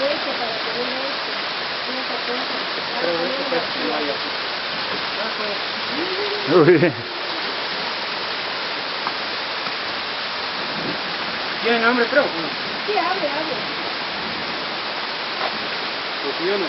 leche para tener leche. Una cosa. Pero eso que no hay aquí. Uy. ¿Tiene nombre, creo? No. Sí, abre, abre. Funciona.